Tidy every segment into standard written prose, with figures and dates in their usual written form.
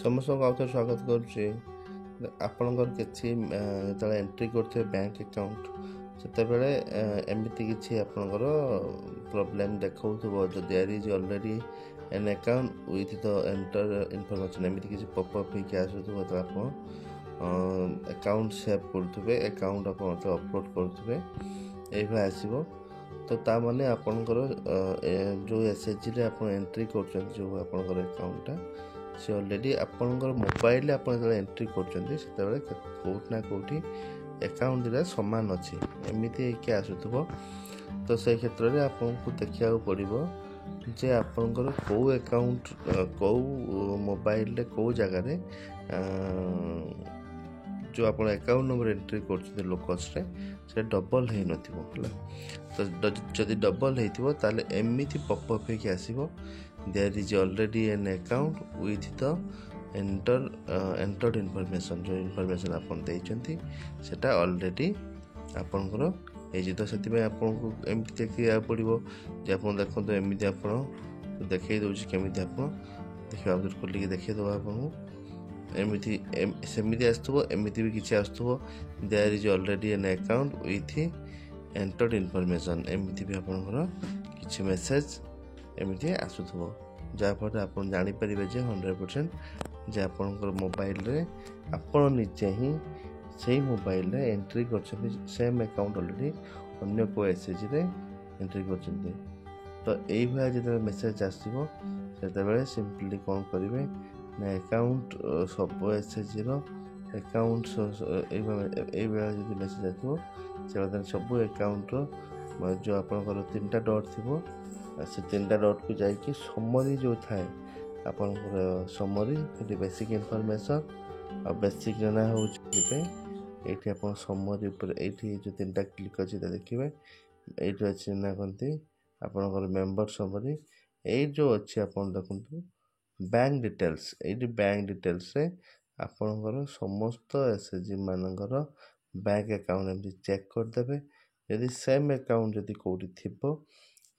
ସମସ୍ତଙ୍କୁ ଆଉ ଥରେ ସ୍ୱାଗତ କରୁଛି। ଆପଣଙ୍କର କିଛି ଯେତେବେଳେ ଏଣ୍ଟ୍ରି କରୁଥିବେ ବ୍ୟାଙ୍କ ଆକାଉଣ୍ଟ, ସେତେବେଳେ ଏମିତି କିଛି ଆପଣଙ୍କର ପ୍ରୋବ୍ଲେମ୍ ଦେଖାଉଥିବ। There is already an account with the enter information, ଏମିତି କିଛି ପପଅପ୍ ହେଇକି ଆସୁଥିବ। ଯେତେବେଳେ ଆପଣ ଆକାଉଣ୍ଟ ସେଭ୍ କରୁଥିବେ, ଆକାଉଣ୍ଟ ଆପଣ ଅପଲୋଡ଼ କରୁଥିବେ, ଏଇଭଳିଆ ଆସିବ। ତ ତା'ମାନେ ଆପଣଙ୍କର ଯେଉଁ ଏସ୍ଏଚ୍ଜିରେ ଆପଣ ଏଣ୍ଟ୍ରି କରୁଛନ୍ତି, ଯେଉଁ ଆପଣଙ୍କର ଆକାଉଣ୍ଟଟା, ସେ ଅଲରେଡ଼ି ଆପଣଙ୍କର ମୋବାଇଲରେ ଆପଣ ଯେତେବେଳେ ଏଣ୍ଟ୍ରି କରୁଛନ୍ତି, ସେତେବେଳେ କେଉଁଠି ନା କେଉଁଠି ଆକାଉଣ୍ଟ ଦୁଇଟା ସମାନ ଅଛି, ଏମିତି ହେଇକି ଆସୁଥିବ। ତ ସେଇ କ୍ଷେତ୍ରରେ ଆପଣଙ୍କୁ ଦେଖିବାକୁ ପଡ଼ିବ ଯେ ଆପଣଙ୍କର କେଉଁ ଆକାଉଣ୍ଟ, କେଉଁ ମୋବାଇଲରେ, କେଉଁ ଜାଗାରେ ଯେଉଁ ଆପଣ ଆକାଉଣ୍ଟ ନମ୍ବର ଏଣ୍ଟ୍ରି କରୁଛନ୍ତି ଲୋକସ୍ରେ, ସେ ଡବଲ୍ ହେଇନଥିବ ହେଲା। ତ ଯଦି ଡବଲ୍ ହେଇଥିବ, ତାହେଲେ ଏମିତି ପପଅପ୍ ହେଇକି ଆସିବ, there is already an account with the entered information. ଯେଉଁ ଇନଫର୍ମେସନ୍ ଆପଣ ଦେଇଛନ୍ତି ସେଇଟା ଅଲରେଡ଼ି ଆପଣଙ୍କର ହେଇଛି। ତ ସେଥିପାଇଁ ଆପଣଙ୍କୁ ଏମିତି ଦେଖିବାକୁ ପଡ଼ିବ ଯେ ଆପଣ ଦେଖନ୍ତୁ, ଏମିତି ଆପଣ ଦେଖାଇ ଦେଉଛି କେମିତି ଆପଣ ଦେଖିବା, ଆଉଥରେ ଖୋଲିକି ଦେଖାଇ ଦେବା ଆପଣଙ୍କୁ। ଏମିତି ସେମିତି ଆସୁଥିବ, ଏମିତି ବି କିଛି ଆସୁଥିବ, there is already an account with entered information, ଏମିତି ବି ଆପଣଙ୍କର କିଛି ମେସେଜ୍ ଏମିତି ଆସୁଥିବ। ଯାହାଫଳରେ ଆପଣ ଜାଣିପାରିବେ ଯେ 100% ଯେ ଆପଣଙ୍କର ମୋବାଇଲରେ ଆପଣ ନିଜେ ହିଁ ସେଇ ମୋବାଇଲରେ ଏଣ୍ଟ୍ରି କରିଛନ୍ତି, ସେମ୍ ଆକାଉଣ୍ଟ ଅଲରେଡ଼ି ଅନ୍ୟ କେଉଁ ଏସ୍ଏଚ୍ଜିରେ ଏଣ୍ଟ୍ରି କରିଛନ୍ତି। ତ ଏଇଭଳିଆ ଯେତେବେଳେ ମେସେଜ୍ ଆସିବ, ସେତେବେଳେ ସିମ୍ପଲି କ'ଣ କରିବେ ନା ଆକାଉଣ୍ଟ ସବୁ ଏସ୍ଏଚ୍ଜିର ଆକାଉଣ୍ଟ ଏଇଭଳିଆ ଯଦି ମେସେଜ୍ ଆସିବ, ସେବେଳେ ସବୁ ଆକାଉଣ୍ଟର ଯେଉଁ ଆପଣଙ୍କର 3ଟା ଡଟ୍ ଥିବ, ସେ 3ଟା ଡଟ୍କୁ ଯାଇକି ସମରି ଯେଉଁ ଥାଏ ଆପଣଙ୍କର ସମରି, ଏଠି ବେସିକ୍ ଇନଫର୍ମେସନ୍ ଆଉ ବେସିକ୍ ନା ହେଉଛି ଯିବେ। ଏଇଠି ଆପଣ ସମରି ଉପରେ ଏଇଠି ଯେଉଁ 3ଟା କ୍ଲିକ୍ ଅଛି ତା ଦେଖିବେ। ଏଇଠି ଅଛି ନା କହନ୍ତି ଆପଣଙ୍କର ମେମ୍ବର ସମରି। ଏଇ ଯେଉଁ ଅଛି ଆପଣ ଦେଖନ୍ତୁ ବ୍ୟାଙ୍କ ଡିଟେଲ୍ସ, ଏଇଠି ବ୍ୟାଙ୍କ ଡିଟେଲ୍ସରେ ଆପଣଙ୍କର ସମସ୍ତ ଏସ୍ଏଚ୍ଜି ମାନଙ୍କର ବ୍ୟାଙ୍କ ଆକାଉଣ୍ଟ ଏମିତି ଚେକ୍ କରିଦେବେ। ଯଦି ସେମ୍ ଆକାଉଣ୍ଟ ଯଦି କେଉଁଠି ଥିବ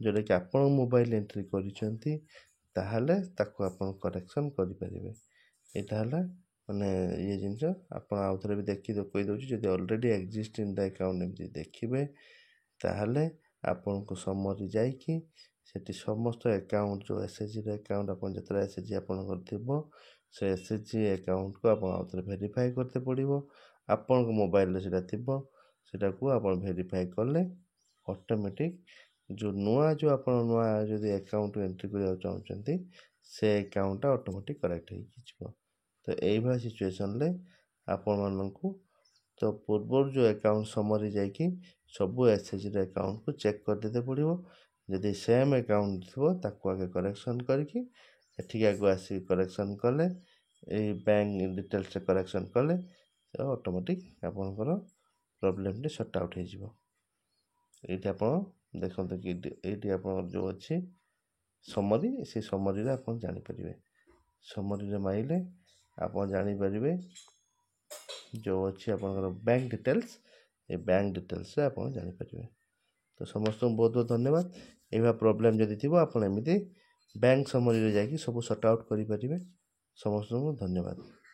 ଯେଉଁଟାକି ଆପଣ ମୋବାଇଲ ଏଣ୍ଟ୍ରି କରିଛନ୍ତି, ତାହେଲେ ତାକୁ ଆପଣ କରେକ୍ସନ୍ କରିପାରିବେ। ଏଇଟା ହେଲା ମାନେ ଇଏ ଜିନିଷ। ଆପଣ ଆଉଥରେ ବି କହିଦେଉଛି, ଯଦି already exist in the account ଏମିତି ଦେଖିବେ, ତାହେଲେ ଆପଣଙ୍କୁ ସମରି ଯାଇକି ସେଠି ସମସ୍ତ ଆକାଉଣ୍ଟ, ଯେଉଁ ଏସ୍ଏଚ୍ଜିର ଆକାଉଣ୍ଟ, ଆପଣ ଯେତେବେଳେ ଏସ୍ଏଚ୍ଜି ଆପଣଙ୍କର ଥିବ, ସେ ଏସ୍ଏଚ୍ଜି ଆକାଉଣ୍ଟକୁ ଆପଣ ଆଉଥରେ ଭେରିଫାଏ କରତେ ପଡ଼ିବ। ଆପଣଙ୍କ ମୋବାଇଲରେ ସେଇଟା ଥିବ, ସେଟାକୁ ଆପଣ ଭେରିଫାଏ କଲେ ଅଟୋମେଟିକ୍ ଆପଣ ନୂଆ ଯଦି ଆକାଉଣ୍ଟ ଏଣ୍ଟ୍ରି କରିବାକୁ ଚାହୁଁଛନ୍ତି, ସେ ଆକାଉଣ୍ଟଟା ଅଟୋମେଟିକ୍ କରେକ୍ଟ ହେଇକି ଯିବ। ତ ଏଇଭଳିଆ ସିଚୁଏସନ୍ରେ ଆପଣମାନଙ୍କୁ ତ ପୂର୍ବରୁ ଯେଉଁ ଆକାଉଣ୍ଟ ସମରି ଯାଇକି ସବୁ ଏସ୍ଏଚ୍ଜିର ଆକାଉଣ୍ଟକୁ ଚେକ୍ କରିଦେତେ ପଡ଼ିବ। ଯଦି ସେମ୍ ଆକାଉଣ୍ଟ ଥିବ, ତାକୁ ଆଗେ କରେକ୍ସନ୍ କରିକି ଏଠିକି ଆଗକୁ ଆସିକି କରେକ୍ସନ୍ କଲେ, ଏଇ ବ୍ୟାଙ୍କ ଡିଟେଲ୍ସରେ କରେକ୍ସନ୍ କଲେ, ଅଟୋମେଟିକ୍ ଆପଣଙ୍କର ପ୍ରୋବ୍ଲେମଟି ସର୍ଟ ଆଉଟ୍ ହେଇଯିବ। ଏଇଠି ଆପଣ ଦେଖନ୍ତୁ କି ଏଇଠି ଆପଣଙ୍କର ଯେଉଁ ଅଛି ସମରି, ସେ ସମରିରେ ଆପଣ ଜାଣିପାରିବେ। ସମରିରେ ମାଇଲେ ଆପଣ ଜାଣିପାରିବେ ଯେଉଁ ଅଛି ଆପଣଙ୍କର ବ୍ୟାଙ୍କ ଡିଟେଲ୍ସ, ଏ ବ୍ୟାଙ୍କ ଡିଟେଲ୍ସରେ ଆପଣ ଜାଣିପାରିବେ। ତ ସମସ୍ତଙ୍କୁ ବହୁତ ବହୁତ ଧନ୍ୟବାଦ। ଏଇଭଳିଆ ପ୍ରୋବ୍ଲେମ୍ ଯଦି ଥିବ, ଆପଣ ଏମିତି ବ୍ୟାଙ୍କ ସମରିରେ ଯାଇକି ସବୁ ସର୍ଟ ଆଉଟ୍ କରିପାରିବେ। ସମସ୍ତଙ୍କୁ ଧନ୍ୟବାଦ।